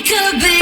could be.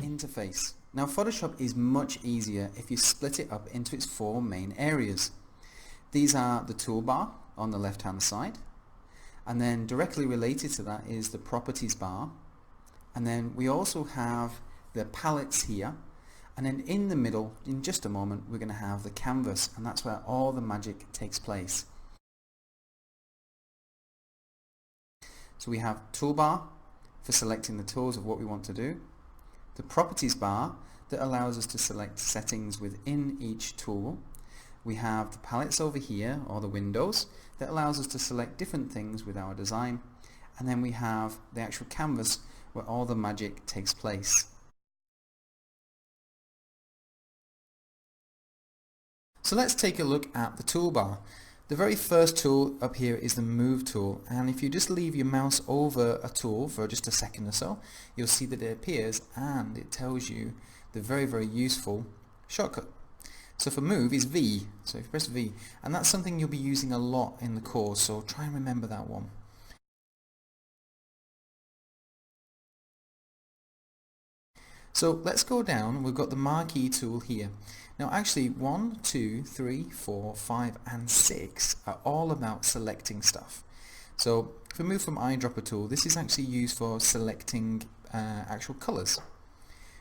Interface. Now Photoshop is much easier if you split it up into its four main areas. These are the toolbar on the left hand side, and then directly related to that is the properties bar, and then we also have the palettes here, and then in the middle, in just a moment, we're going to have the canvas, and that's where all the magic takes place. So we have toolbar for selecting the tools of what we want to do, the properties bar that allows us to select settings within each tool. We have the palettes over here, or the windows, that allows us to select different things with our design, and then we have the actual canvas where all the magic takes place. So let's take a look at the toolbar. The very first tool up here is the move tool, and if you just leave your mouse over a tool for just a second or so, you'll see that it appears and it tells you the very useful shortcut. So for move is V, so if you press V, and that's something you'll be using a lot in the course, so try and remember that one. So let's go down. We've got the marquee tool here. Now actually 1, 2, 3, 4, 5 and 6 are all about selecting stuff. So if we move from eyedropper tool, this is actually used for selecting actual colours.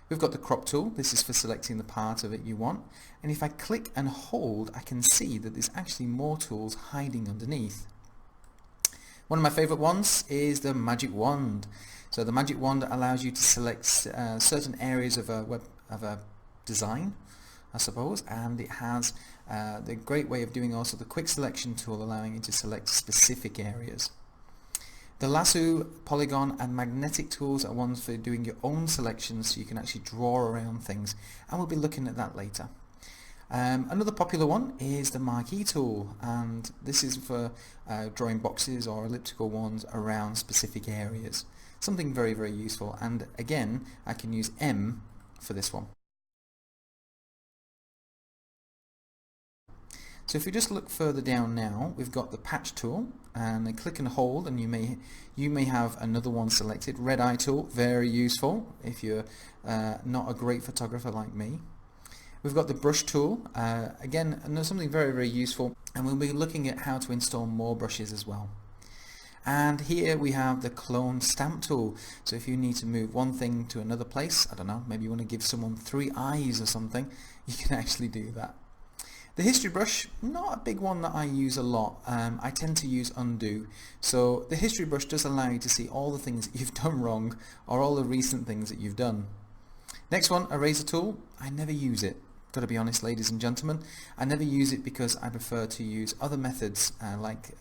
We've got the crop tool. This is for selecting the part of it you want, and if I click and hold, I can see that there's actually more tools hiding underneath. One of my favourite ones is the magic wand. So the magic wand allows you to select certain areas of a design, I suppose, and it has the great way of doing also the quick selection tool, allowing you to select specific areas. The lasso, polygon and magnetic tools are ones for doing your own selections, so you can actually draw around things, and we'll be looking at that later. Another popular one is the marquee tool, and this is for drawing boxes or elliptical ones around specific areas. Something very useful, and again I can use M for this one. So if you just look further down now, we've got the patch tool, and I click and hold, and you may have another one selected. Red eye tool, very useful if you're not a great photographer like me. We've got the brush tool, again something very useful, and we'll be looking at how to install more brushes as well. And here we have the clone stamp tool, so if you need to move one thing to another place, I don't know, maybe you want to give someone 3 eyes or something, you can actually do that. The history brush, not a big one that I use a lot. I tend to use undo, so the history brush does allow you to see all the things that you've done wrong, or all the recent things that you've done. Next one, eraser tool. I never use it. Got to be honest, ladies and gentlemen, I never use it because I prefer to use other methods like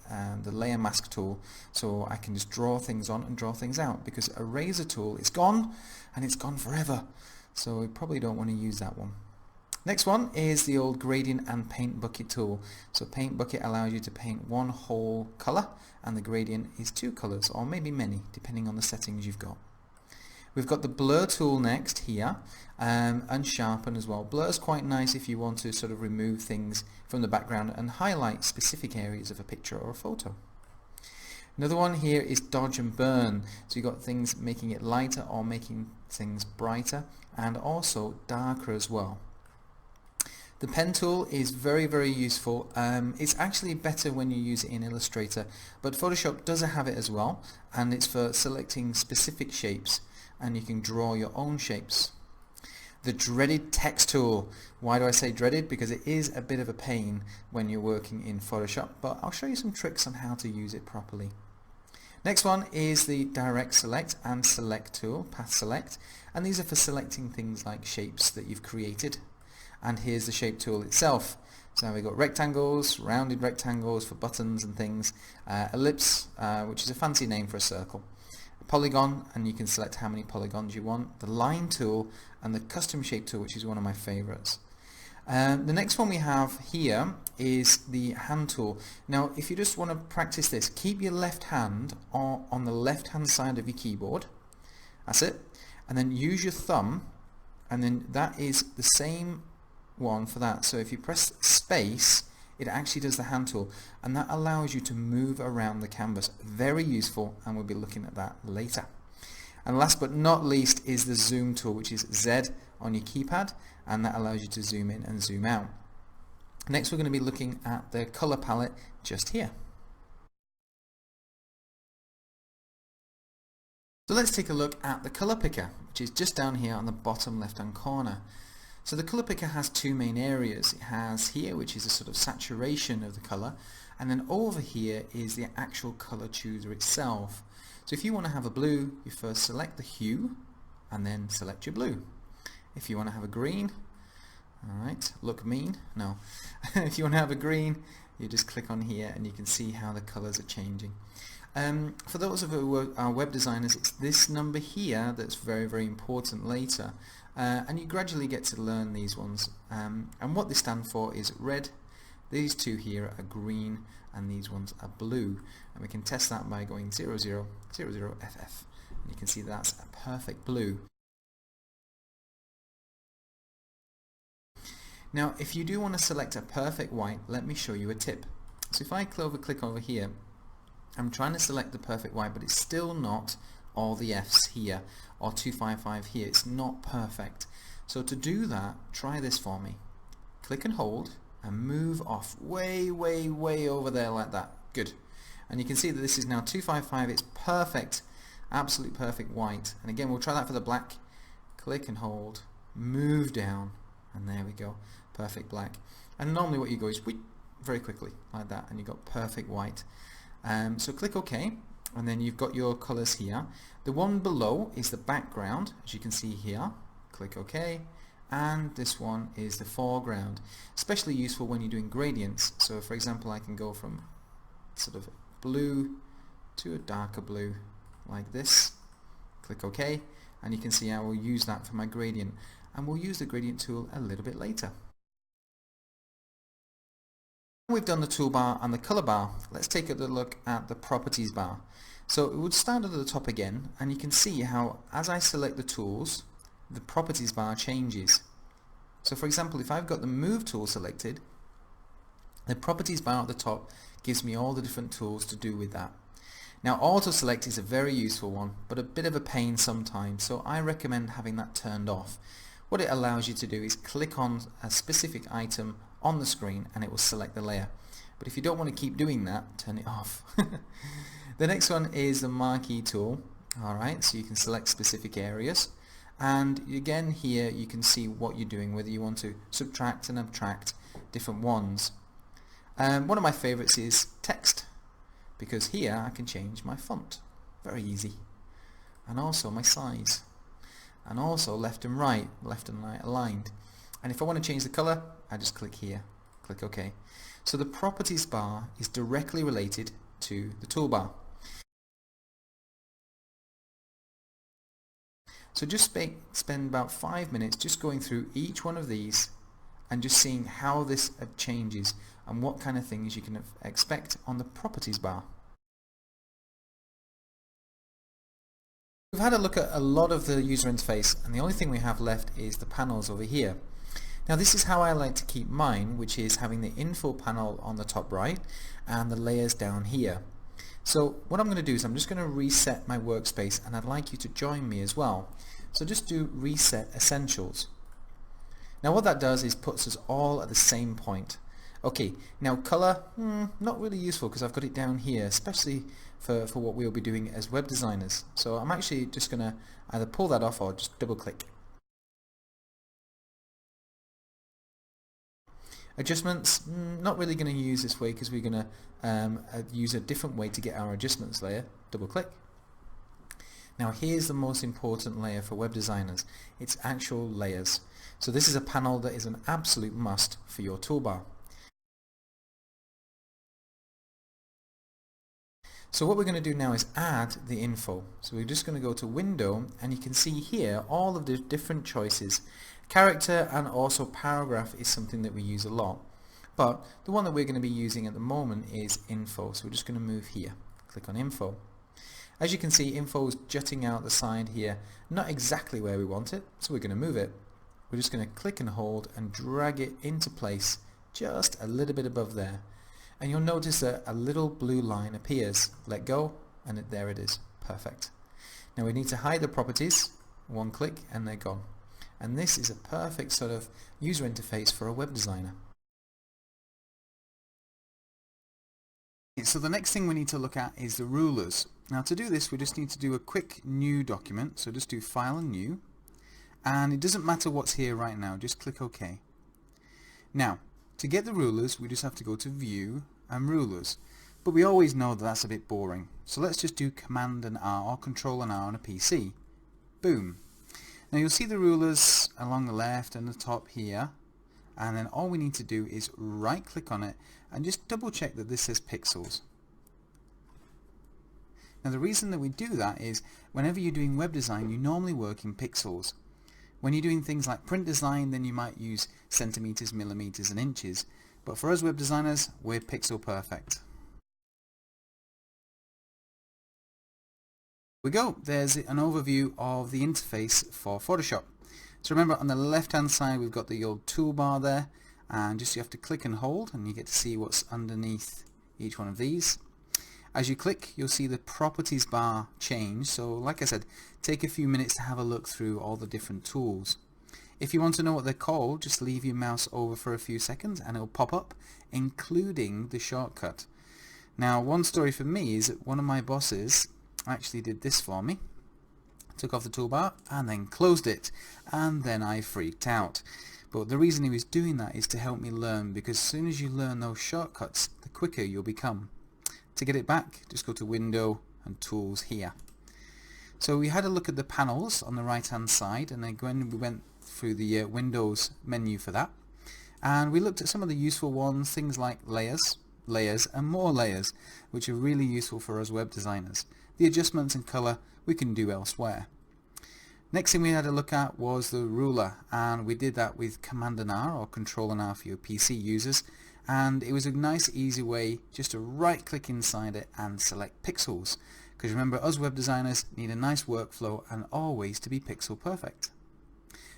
the layer mask tool, so I can just draw things on and draw things out, because eraser tool is gone and it's gone forever, so we probably don't want to use that one. Next one is the old gradient and paint bucket tool. So paint bucket allows you to paint one whole colour, and the gradient is 2 colours, or maybe many, depending on the settings you've got. We've got the blur tool next here, and sharpen as well. Blur is quite nice if you want to sort of remove things from the background and highlight specific areas of a picture or a photo. Another one here is dodge and burn. So you've got things making it lighter or making things brighter, and also darker as well. The pen tool is very useful. It's actually better when you use it in Illustrator, but Photoshop does have it as well, and it's for selecting specific shapes, and you can draw your own shapes. The dreaded text tool. Why do I say dreaded? Because it is a bit of a pain when you're working in Photoshop, but I'll show you some tricks on how to use it properly. Next one is the direct select and select tool, path select, and these are for selecting things like shapes that you've created. And here's the shape tool itself. So we've got rectangles, rounded rectangles for buttons and things, ellipse, which is a fancy name for a circle, a polygon, and you can select how many polygons you want, the line tool, and the custom shape tool, which is one of my favorites. The next one we have here is the hand tool. Now if you just want to practice this, keep your left hand on the left hand side of your keyboard, that's it, and then use your thumb, and then that is the same one for that. So if you press space, it actually does the hand tool, and that allows you to move around the canvas. Very useful, and we'll be looking at that later. And last but not least is the zoom tool, which is Z on your keypad, and that allows you to zoom in and zoom out. Next we're going to be looking at the color palette just here. So let's take a look at the color picker, which is just down here on the bottom left hand corner. So the color picker has two main areas. It has here, which is a sort of saturation of the color, and then over here is the actual color chooser itself. So if you want to have a blue, you first select the hue and then select your blue. If you want to have a green, alright, look mean, no. If you want to have a green, you just click on here and you can see how the colors are changing. For those of you who are web designers, it's this number here that's very, very important later. And you gradually get to learn these ones. And what they stand for is red, these two here are green, and these ones are blue. And we can test that by going 0000FF. And you can see that's a perfect blue. Now if you do want to select a perfect white, let me show you a tip. So if I click over here, I'm trying to select the perfect white, but it's still not all the F's here or 255 here. It's not perfect. So to do that, try this for me. Click and hold and move off way, way, way over there like that. Good. And you can see that this is now 255. It's perfect, absolute perfect white. And again, we'll try that for the black. Click and hold, move down, and there we go, perfect black. And normally what you go is very quickly like that, and you've got perfect white. So click OK, and then you've got your colors here. The one below is the background, as you can see here. Click OK, and this one is the foreground. Especially useful when you're doing gradients. So for example, I can go from sort of blue to a darker blue like this. Click OK, and you can see I will use that for my gradient, and we'll use the gradient tool a little bit later. We've done the toolbar and the color bar. Let's take a look at the properties bar. So it would start at the top again, and you can see how as I select the tools, the properties bar changes. So for example, if I've got the move tool selected, the properties bar at the top gives me all the different tools to do with that. Now auto select is a very useful one, but a bit of a pain sometimes, so I recommend having that turned off. What it allows you to do is click on a specific item on the screen and it will select the layer. But if you don't want to keep doing that, turn it off. The next one is the marquee tool. Alright, so you can select specific areas, and again here you can see what you're doing, whether you want to subtract and subtract different ones. One of my favorites is text, because here I can change my font, very easy, and also my size, and also left and right aligned. And if I want to change the color, I just click here, click OK. So the properties bar is directly related to the toolbar. So just spend about 5 minutes just going through each one of these and just seeing how this changes and what kind of things you can expect on the properties bar. We've had a look at a lot of the user interface, and the only thing we have left is the panels over here. Now this is how I like to keep mine, which is having the info panel on the top right and the layers down here. So what I'm going to do is I'm just going to reset my workspace, and I'd like you to join me as well. So just do reset essentials. Now what that does is puts us all at the same point. Okay, now color, not really useful because I've got it down here, especially for what we'll be doing as web designers. So I'm actually just going to either pull that off or just double click. Adjustments, not really going to use this way because we're going to use a different way to get our adjustments layer. Double click. Now here's the most important layer for web designers. It's actual layers. So this is a panel that is an absolute must for your toolbar. So what we're going to do now is add the info. So we're just going to go to Window, and you can see here all of the different choices. Character and also paragraph is something that we use a lot, but the one that we're going to be using at the moment is info. So we're just going to move here, click on info. As you can see, info is jutting out the side here, not exactly where we want it, so we're going to move it. We're just going to click and hold and drag it into place just a little bit above there, and you'll notice that a little blue line appears. Let go, and there it is. Perfect. Now we need to hide the properties. One click and they're gone. And this is a perfect sort of user interface for a web designer. So the next thing we need to look at is the rulers. Now to do this we just need to do a quick new document, so just do File and New, and it doesn't matter what's here right now, just click OK. Now to get the rulers we just have to go to View and Rulers, but we always know that that's a bit boring, so let's just do Command and R or Control and R on a PC. Boom. Now you'll see the rulers along the left and the top here, and then all we need to do is right click on it and just double check that this says pixels. Now the reason that we do that is whenever you're doing web design you normally work in pixels. When you're doing things like print design then you might use centimeters, millimeters and inches, but for us web designers we're pixel perfect. We go. There's an overview of the interface for Photoshop. So remember on the left hand side we've got the old toolbar there, and just you have to click and hold and you get to see what's underneath each one of these. As you click you'll see the properties bar change, so like I said, take a few minutes to have a look through all the different tools. If you want to know what they're called, just leave your mouse over for a few seconds and it'll pop up, including the shortcut. Now one story for me is that one of my bosses actually did this for me. Took off the toolbar and then closed it, and then I freaked out. But the reason he was doing that is to help me learn, because as soon as you learn those shortcuts the quicker you'll become. To get it back just go to Window and Tools here. So we had a look at the panels on the right hand side, and then we went through the Windows menu for that, and we looked at some of the useful ones, things like layers and more layers, which are really useful for us web designers. The adjustments and colour we can do elsewhere. Next thing we had a look at was the ruler, and we did that with Command and R or Control and R for your PC users, and it was a nice easy way just to right click inside it and select pixels, because remember us web designers need a nice workflow and always to be pixel perfect.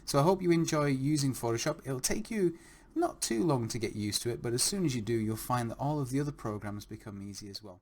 So I hope you enjoy using Photoshop. It'll take you not too long to get used to it, but as soon as you do you'll find that all of the other programs become easy as well.